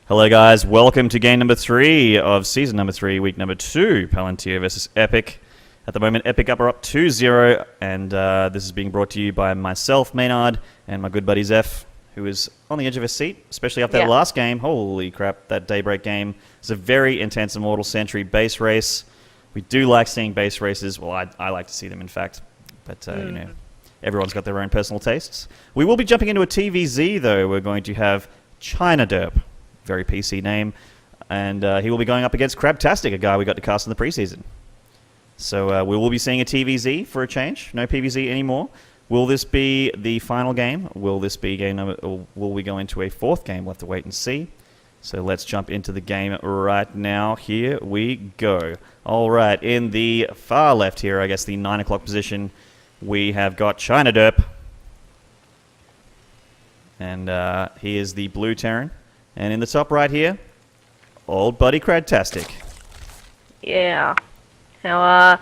Hello guys, welcome to game number 3 of season number 3, week number 2, Palantir versus Epic. At the moment, Epic are up 2-0, and this is being brought to you by myself, Maynarde, and my good buddy Zepph, who is on the edge of his seat, especially after that last game. Holy crap, that Daybreak game is a very intense Immortal Century base race. We do like seeing base races. Well, I like to see them, in fact, but you know, everyone's got their own personal tastes. We will be jumping into a TVZ, though. We're going to have China-Derp. Very PC name, and he will be going up against Crabtastic, a guy we got to cast in the preseason. So we will be seeing a TVZ for a change. No PVZ anymore. Will this be the final game? Will this be game number, or will we go into a fourth game? We'll have to wait and see. So let's jump into the game right now. Here we go. All right, in the far left here, I guess the 9 o'clock position, we have got China-Derp, and he is the blue Terran. And in the top right here, old buddy Crabtastic. Yeah. Now,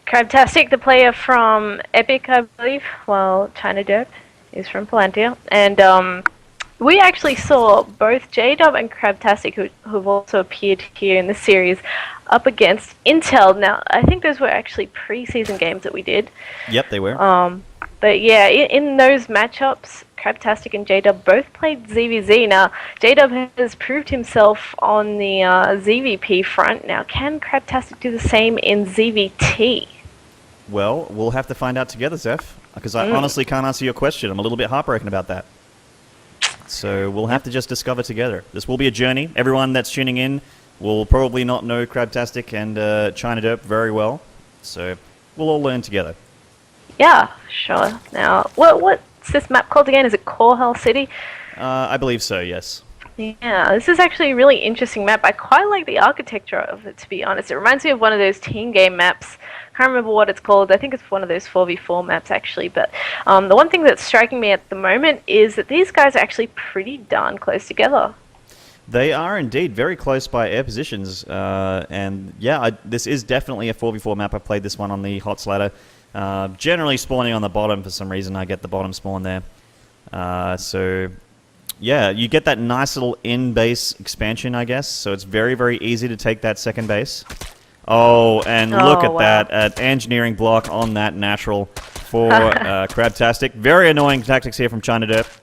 Crabtastic, the player from Epic, I believe, while China-Derp is from Palantir. And we actually saw both J-Dub and Crabtastic, who've also appeared here in the series, up against Intel. Now, I think those were actually pre-season games that we did. Yep, they were. But yeah, in those matchups, Crabtastic and J-Dub both played ZVZ. Now, J-Dub has proved himself on the ZVP front. Now, can Crabtastic do the same in ZVT? Well, we'll have to find out together, Zepph, because I honestly can't answer your question. I'm a little bit heartbroken about that. So we'll have to just discover together. This will be a journey. Everyone that's tuning in will probably not know Crabtastic and China-Derp very well. So we'll all learn together. Yeah, sure. Now, what's this map called again? Is it Core Hell City? I believe so, yes. Yeah, this is actually a really interesting map. I quite like the architecture of it, to be honest. It reminds me of one of those team game maps. Can't remember what it's called. I think it's one of those 4v4 maps, actually. But the one thing that's striking me at the moment is that these guys are actually pretty darn close together. They are indeed very close by air positions. And yeah, this is definitely a 4v4 map. I played this one on the hot slider. Generally spawning on the bottom for some reason. I get the bottom spawn there. So yeah, you get that nice little in-base expansion, I guess. So it's very, very easy to take that second base. Oh, and look at that. Engineering block on that natural for Crabtastic. Very annoying tactics here from China-Derp.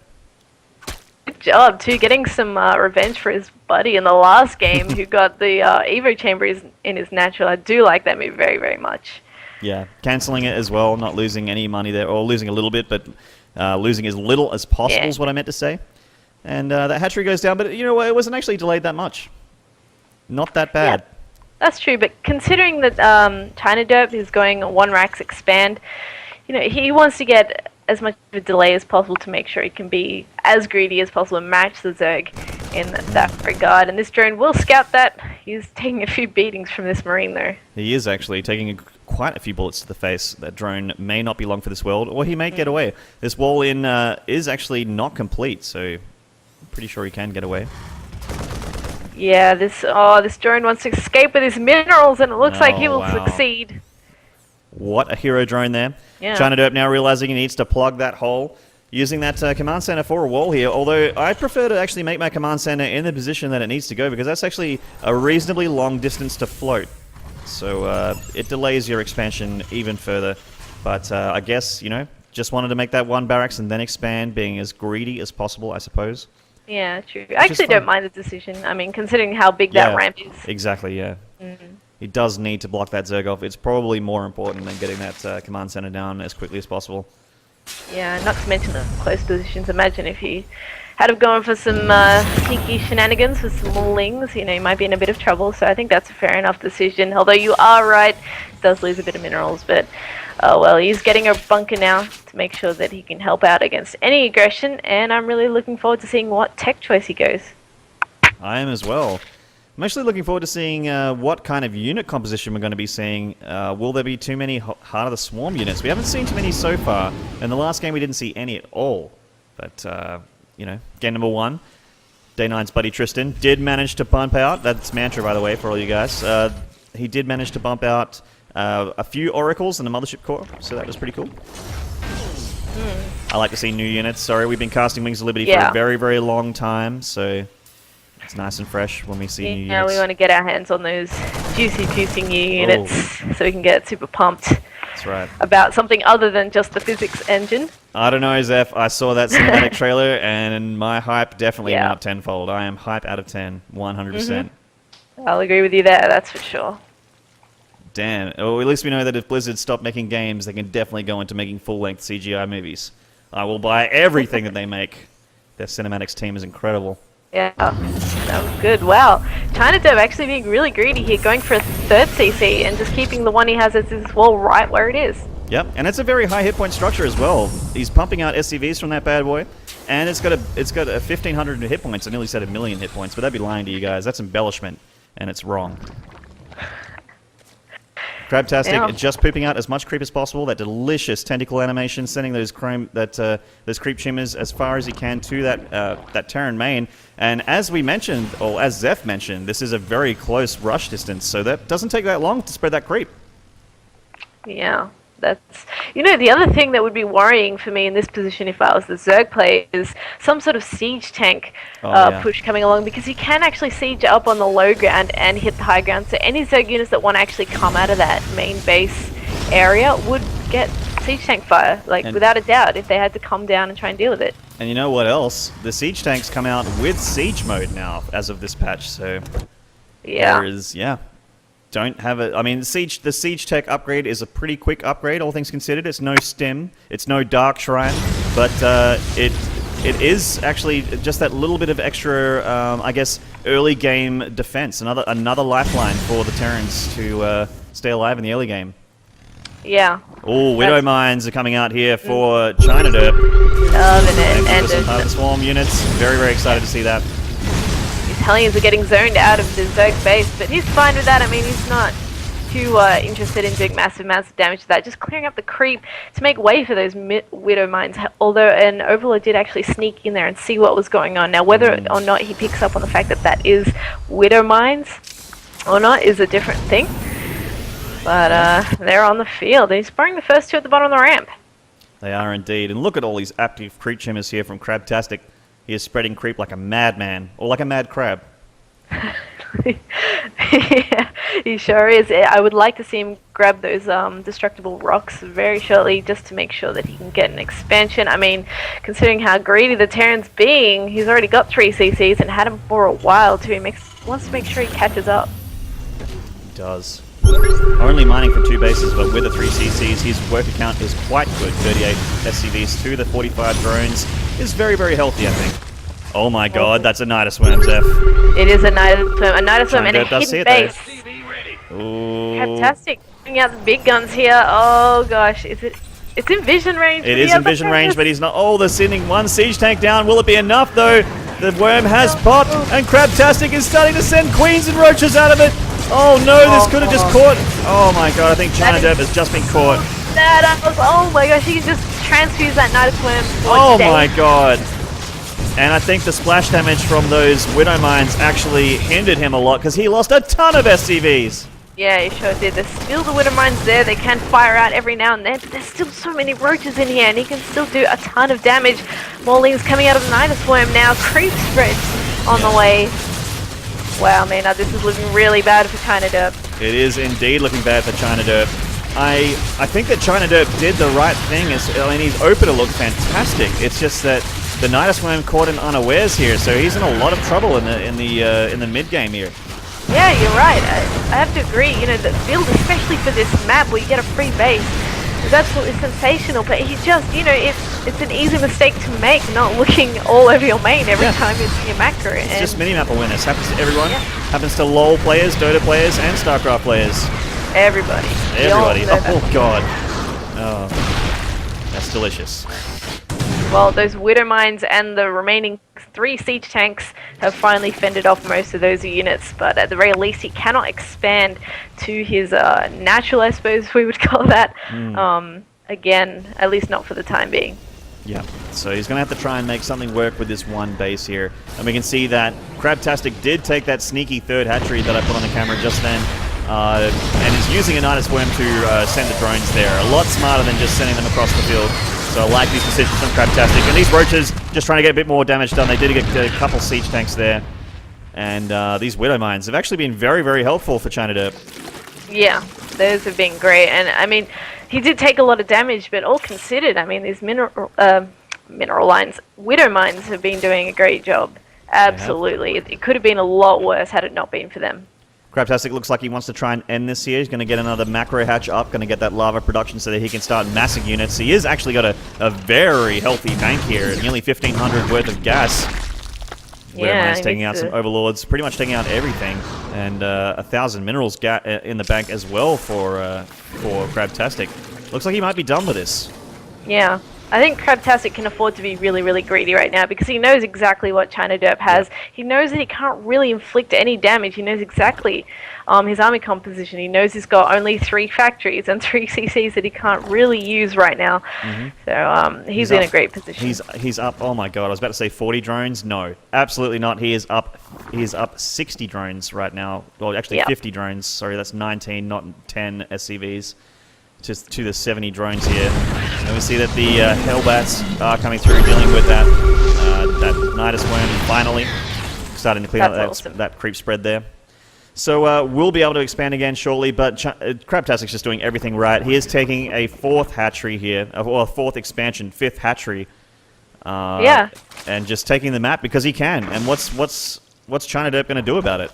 Good job, too. Getting some revenge for his buddy in the last game who got the Evo chamber in his natural. I do like that move very, very much. Yeah, cancelling it as well, not losing any money there, or losing a little bit, but losing as little as possible is what I meant to say. And that hatchery goes down, but you know what, it wasn't actually delayed that much. Not that bad. Yeah, that's true, but considering that China-Derp is going 1 racks expand, you know, he wants to get as much of a delay as possible to make sure he can be as greedy as possible and match the Zerg in that regard. And this drone will scout that. He's taking a few beatings from this Marine, though. He is actually taking quite a few bullets to the face. That drone may not be long for this world, or he may get away. This wall in is actually not complete, so I'm pretty sure he can get away. Yeah, this drone wants to escape with his minerals, and it looks like he will succeed. What a hero drone there. Yeah. China-Derp now realizing he needs to plug that hole, using that command center for a wall here, although I prefer to actually make my command center in the position that it needs to go, because that's actually a reasonably long distance to float. So it delays your expansion even further. But I guess, you know, just wanted to make that 1 barracks and then expand, being as greedy as possible, I suppose. Yeah, true. I actually don't mind the decision. I mean, considering how big that ramp is. Exactly, yeah. He does need to block that Zerg off. It's probably more important than getting that command center down as quickly as possible. Yeah, not to mention the close positions. Imagine if he had have gone for some sneaky shenanigans with some lings, you know, he might be in a bit of trouble. So I think that's a fair enough decision. Although you are right, he does lose a bit of minerals, but well, he's getting a bunker now to make sure that he can help out against any aggression. And I'm really looking forward to seeing what tech choice he goes. I am as well. I'm actually looking forward to seeing what kind of unit composition we're going to be seeing. Will there be too many Heart of the Swarm units? We haven't seen too many so far. In the last game, we didn't see any at all. But, you know, game number 1, Day 9's buddy Tristan did manage to bump out. That's Mantra, by the way, for all you guys. He did manage to bump out a few Oracles in the Mothership Core, so that was pretty cool. I like to see new units. Sorry, we've been casting Wings of Liberty for a very, very long time, so It's nice and fresh when we see new Yeah, units. we want to get our hands on those juicy new units so we can get super pumped That's right. about something other than just the physics engine. I don't know, Zepph. I saw that cinematic trailer, and my hype definitely went Yeah. up tenfold. I am hype out of 10, 100%. I'll agree with you there, that's for sure. Damn. Well, at least we know that if Blizzard stop making games, they can definitely go into making full-length CGI movies. I will buy everything that they make. Their cinematics team is incredible. Yeah, that was good. Wow, China Dev actually being really greedy here, going for a third CC and just keeping the one he has as his wall right where it is. Yep, and it's a very high hit point structure as well. He's pumping out SCVs from that bad boy, and it's got a 1,500 hit points. I nearly said 1,000,000 hit points, but that'd be lying to you guys. That's embellishment, and it's wrong. Crabtastic Yeah. just pooping out as much creep as possible. That delicious tentacle animation, sending those those creep shimmers as far as he can to that Terran main. And as we mentioned, or as Zepph mentioned, this is a very close rush distance, so that doesn't take that long to spread that creep. Yeah, that's... You know, the other thing that would be worrying for me in this position if I was the Zerg player is some sort of siege tank push coming along, because you can actually siege up on the low ground and hit the high ground, so any Zerg units that want to actually come out of that main base area would get siege tank fire, like, without a doubt, if they had to come down and try and deal with it. And you know what else? The siege tanks come out with siege mode now, as of this patch, so... Yeah. There is, yeah. Don't have it. I mean, the siege tech upgrade is a pretty quick upgrade, all things considered. It's no stim, it's no dark shrine, but it is actually just that little bit of extra, I guess, early game defense. Another lifeline for the Terrans to stay alive in the early game. Yeah. Oh, Widow Mines are coming out here for China Derp. Loving it. And the Swarm units. Very, very excited to see that. Hellions are getting zoned out of the Zerg base, but he's fine with that. I mean, he's not too interested in doing massive amounts of damage to that, just clearing up the creep to make way for those Widow Mines, although an Overlord did actually sneak in there and see what was going on. Now, whether or not he picks up on the fact that that is Widow Mines or not is a different thing, but they're on the field. He's sparring the first two at the bottom of the ramp. They are indeed, and look at all these active creep shimmers here from Crabtastic. He is spreading creep like a madman, or like a mad crab. Yeah, he sure is. I would like to see him grab those destructible rocks very shortly, just to make sure that he can get an expansion. I mean, considering how greedy the Terran's being, he's already got 3 CCs and had them for a while too. He wants to make sure he catches up. He does. Only mining from 2 bases, but with the 3 CCs, his worker count is quite good. 38 SCVs to the 45 drones is very, very healthy, I think. Oh my god, that's a Nidus Worm, Zepph. It is a Nidus Worm and a hidden base. Ooh. Fantastic. Bringing out the big guns here. Oh gosh, it's in vision range. It is in vision range, but he's not. Oh, they're sending 1 siege tank down. Will it be enough, though? The worm has popped, and Crabtastic is starting to send queens and roaches out of it. Oh no, this could have just caught. Oh my god, I think China Derp has just been caught. Oh my gosh, he can just transfuse that Nidus Worm. Oh my god. And I think the splash damage from those Widow Mines actually hindered him a lot, because he lost a ton of SCVs. Yeah, he sure did. There's still the Widow Mines there. They can fire out every now and then, but there's still so many roaches in here, and he can still do a ton of damage. Maulings coming out of the Nidus Worm now. Creep spread on the way. Wow, Maynard, this is looking really bad for China Derp. It is indeed looking bad for China Derp. I think that China Derp did the right thing. I mean, his opener looked fantastic. It's just that the Nidus Worm caught him unawares here, so he's in a lot of trouble in the mid game here. Yeah, you're right. I have to agree. You know, the build, especially for this map where you get a free base, is absolutely sensational. But he just, you know, it's an easy mistake to make, not looking all over your main every time you see a macro. It's just minimap awareness. Happens to everyone. Yeah. Happens to LoL players, Dota players, and StarCraft players. Everybody. Oh god. Oh, that's delicious. Well, those Widow Mines and the remaining 3 siege tanks have finally fended off most of those units, but at the very least he cannot expand to his natural, I suppose we would call that. Again, at least not for the time being. Yeah, so he's going to have to try and make something work with this 1 base here. And we can see that Crabtastic did take that sneaky 3rd hatchery that I put on the camera just then, and is using a Nidus Worm to send the drones there. A lot smarter than just sending them across the field. So I like these decisions from Crabtastic. And these roaches just trying to get a bit more damage done. They did get a couple siege tanks there. And these Widow Mines have actually been very, very helpful for China Derp. Yeah, those have been great. And I mean, he did take a lot of damage, but all considered, I mean, these mineral lines, Widow Mines have been doing a great job. Absolutely. Yeah. It could have been a lot worse had it not been for them. Crabtastic looks like he wants to try and end this here. He's going to get another macro hatch up, going to get that lava production so that he can start massing units. He has actually got a very healthy tank here, nearly 1,500 worth of gas. Yeah, he's taking out some overlords, pretty much taking out everything, and 1,000 minerals in the bank as well for Crabtastic. Looks like he might be done with this. Yeah. I think Crabtastic can afford to be really, really greedy right now because he knows exactly what China Derp has. Yeah. He knows that he can't really inflict any damage. He knows exactly his army composition. He knows he's got only 3 factories and 3 CCs that he can't really use right now. So he's in a great position. He's up. Oh my god! I was about to say 40 drones. No, absolutely not. He is up. He is up 60 drones right now. Well, actually 50 drones. Sorry, that's 19, not 10 SCVs. Just to the 70 drones here. And we see that the Hellbats are coming through, dealing with that Nidus Worm finally. Starting to clean up that creep spread there. So we'll be able to expand again shortly, but Crabtastic's just doing everything right. He is taking a 4th hatchery here, or a 4th expansion, 5th hatchery. Yeah. And just taking the map because he can. And what's China Derp going to do about it?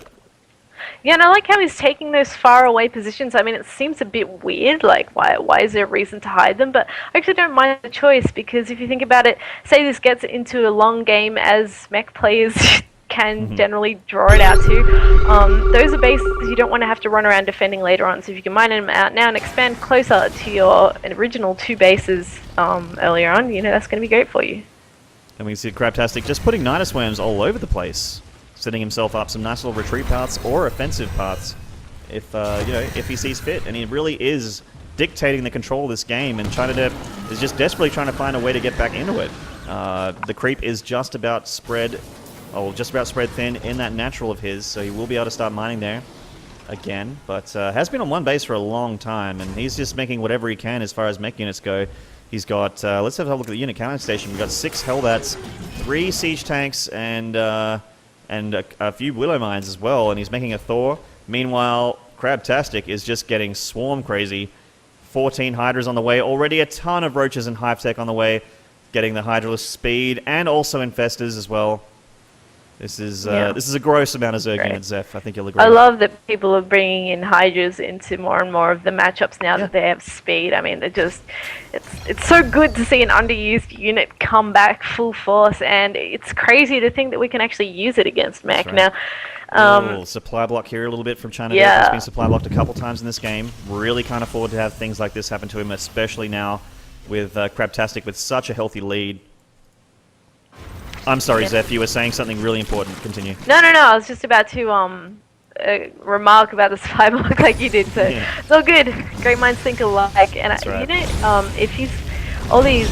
Yeah, and I like how he's taking those far away positions. I mean, it seems a bit weird, like why is there a reason to hide them? But I actually don't mind the choice because if you think about it, say this gets into a long game as mech players can generally draw it out to. Those are bases you don't want to have to run around defending later on. So if you can mine them out now and expand closer to your original 2 bases earlier on, that's going to be great for you. And we can see Crabtastic just putting Nidus Worms all over the place. Setting himself up some nice little retreat paths or offensive paths, if he sees fit, and he really is dictating the control of this game. And China Derp is just desperately trying to find a way to get back into it. The creep is just about spread thin in that natural of his, so he will be able to start mining there again. But has been on one base for a long time, and he's just making whatever he can as far as mech units go. He's got let's have a look at the unit counting station. We've got 6 Hellbats, 3 siege tanks, and a few Willow Mines as well, and he's making a Thor. Meanwhile, Crabtastic is just getting swarm crazy. 14 Hydras on the way, already a ton of Roaches and Hive Tech on the way, getting the Hydralist speed, and also Infestors as well. This is a gross amount of Zerg units, Zepph. I think you'll agree. I love that people are bringing in Hydras into more and more of the matchups now that they have speed. I mean, it's so good to see an underused unit come back full force, and it's crazy to think that we can actually use it against mech. Right. Now, supply block here a little bit from China Derp. He's been supply blocked a couple times in this game. Really can't afford to have things like this happen to him, especially now with Crabtastic with such a healthy lead. I'm sorry, Zepph, you were saying something really important. Continue. No. I was just about to remark about the supply block like you did. So it's all good. Great minds think alike. And if he's all these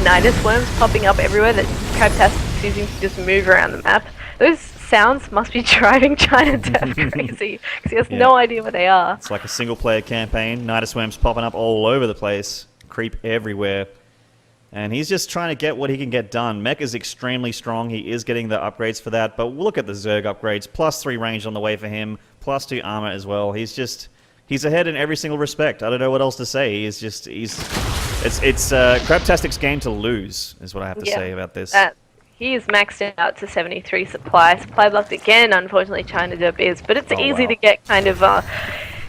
Nidus worms popping up everywhere that Crabtastic is using to just move around the map, those sounds must be driving China Derp crazy because he has no idea what they are. It's like a single-player campaign. Nidus worms popping up all over the place, creep everywhere. And he's just trying to get what he can get done. Mech is extremely strong. He is getting the upgrades for that. But look at the Zerg upgrades. +3 range on the way for him. +2 armor as well. He's ahead in every single respect. I don't know what else to say. It's Crabtastic's game to lose, is what I have to say about this. He is maxed out to 73 supply. Supply blocked again, unfortunately, China Derp is. But it's easy to get kind of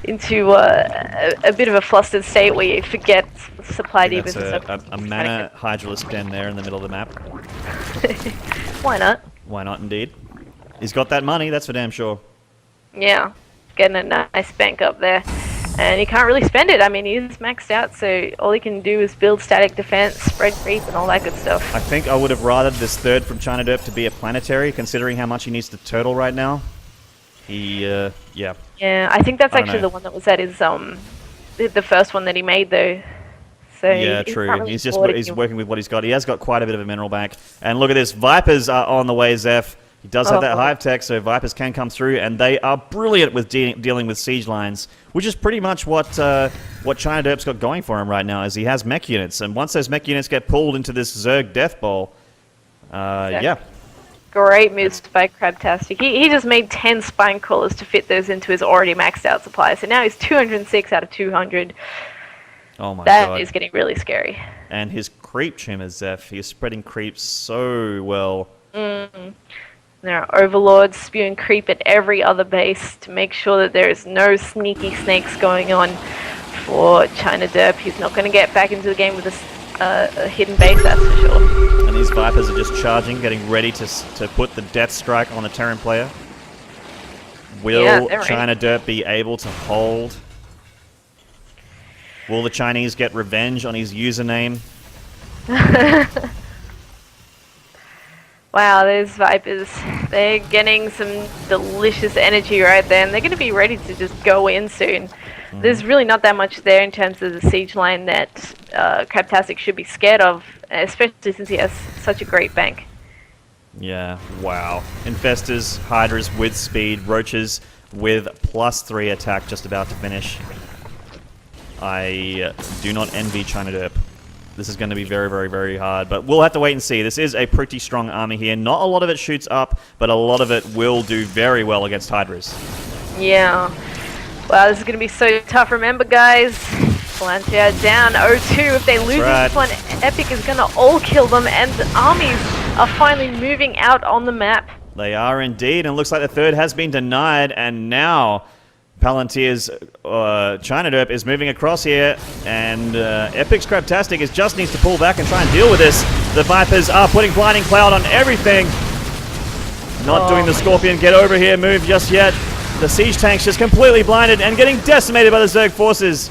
into a bit of a flustered state where you forget supply deepest. A mana Hydralist den there in the middle of the map. Why not? Why not, indeed. He's got that money, that's for damn sure. Yeah, getting a nice bank up there. And he can't really spend it. I mean, he's maxed out, so all he can do is build static defense, spread creep, and all that good stuff. I think I would have rathered this 3rd from China Derp to be a planetary, considering how much he needs to turtle right now. Yeah, I think that's actually the one that was at his, the first one that he made, though. So yeah, true. Really he's working with what he's got. He has got quite a bit of a mineral bank. And look at this. Vipers are on the way, Zepph. He does have that Hive Tech, so Vipers can come through, and they are brilliant with dealing with siege lines, which is pretty much what China Derp's got going for him right now, is he has mech units. And once those mech units get pulled into this Zerg Death Bowl, Great moves by Crabtastic. He just made 10 spine crawlers to fit those into his already maxed out supply. So now he's 206 out of 200. Oh my god. That is getting really scary. And his creep trimmer, Zepph. He's spreading creeps so well. There are overlords spewing creep at every other base to make sure that there is no sneaky snakes going on for China Derp. He's not going to get back into the game with a hidden base, that's for sure. And these Vipers are just charging, getting ready to put the death strike on the Terran player. Will China Derp be able to hold? Will the Chinese get revenge on his username? Wow, those Vipers, they're getting some delicious energy right there, and they're going to be ready to just go in soon. There's really not that much there in terms of the siege line that Crabtastic should be scared of, especially since he has such a great bank. Yeah, wow. Infestors, Hydras with speed, Roaches with +3 attack just about to finish. I do not envy China Derp. This is going to be very, very, very hard, but we'll have to wait and see. This is a pretty strong army here. Not a lot of it shoots up, but a lot of it will do very well against Hydras. Yeah. Wow, this is going to be so tough. Remember, guys, Palantir down 0-2. If they lose this one, Epic is going to all kill them, and the armies are finally moving out on the map. They are indeed, and it looks like the third has been denied, and now Palantir's China Derp is moving across here, and Epic's Crabtastic just needs to pull back and try and deal with this. The Vipers are putting Blinding Cloud on everything. Not doing the Scorpion get over here move just yet. The Siege Tank's just completely blinded and getting decimated by the Zerg forces.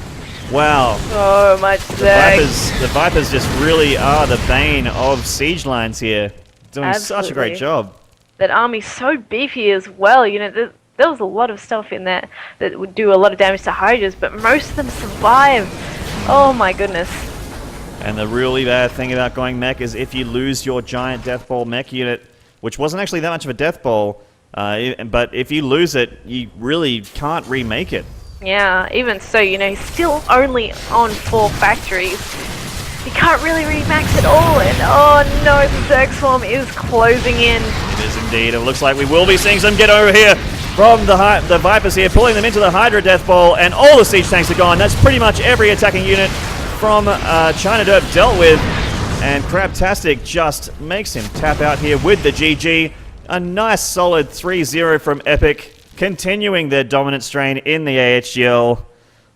Wow. So much Zerg. The Vipers just really are the bane of siege lines here. Doing such a great job. That army's so beefy as well. You know, there was a lot of stuff in there that would do a lot of damage to Hydras, but most of them survive. Oh my goodness. And the really bad thing about going mech is if you lose your giant Death Ball mech unit, which wasn't actually that much of a Death Ball, but if you lose it, you really can't remake it. Yeah, even so, you know, he's still only on 4 factories. He can't really remax at all, and oh no, the Zerg Swarm is closing in. It is indeed. It looks like we will be seeing some get over here from the Vipers here, pulling them into the Hydra Death Ball, and all the siege tanks are gone. That's pretty much every attacking unit from China Derp dealt with, and Crabtastic just makes him tap out here with the GG. A nice solid 3-0 from Epic, continuing their dominant strain in the AHGL.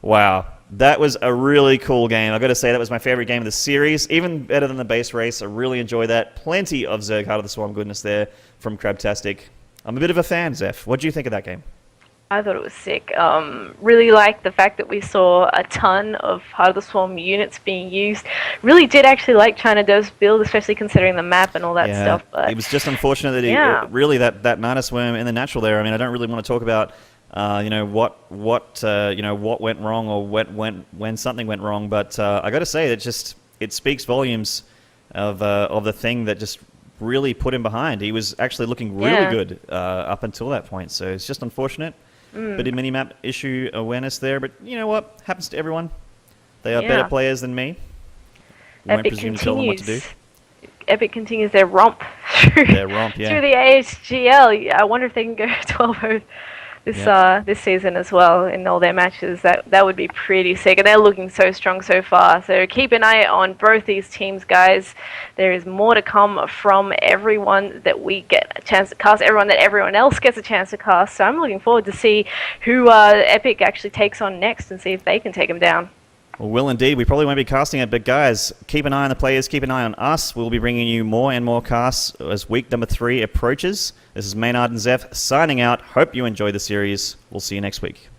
Wow, that was a really cool game. I've got to say that was my favorite game of the series, even better than the base race. I really enjoyed that. Plenty of Zerg Heart of the Swarm goodness there from Crabtastic. I'm a bit of a fan, Zepph. What do you think of that game? I thought it was sick. Really liked the fact that we saw a ton of Heart of the Swarm units being used. Really did actually like China Derp's build, especially considering the map and all that stuff. But it was just unfortunate that he really that Maynarde Worm in the natural there. I mean, I don't really want to talk about you know what went wrong or when something went wrong, but I got to say that it speaks volumes of the thing that just really put him behind. He was actually looking really good up until that point, so it's just unfortunate. Bit of mini-map issue awareness there, but you know what? Happens to everyone. They are better players than me. Won't presume to tell them what to do. Epic continues their romp through the AHGL. I wonder if they can go 12-0 this season as well in all their matches. That would be pretty sick, and they're looking so strong so far. So keep an eye on both these teams, guys. There is more to come from everyone that we get a chance to cast, everyone that everyone else gets a chance to cast. So I'm looking forward to see who Epic actually takes on next and see if they can take them down. Well, will indeed. We probably won't be casting it, but guys, keep an eye on the players, keep an eye on us. We'll be bringing you more and more casts as week number 3 approaches. This is Maynarde and Zepph signing out. Hope you enjoyed the series. We'll see you next week.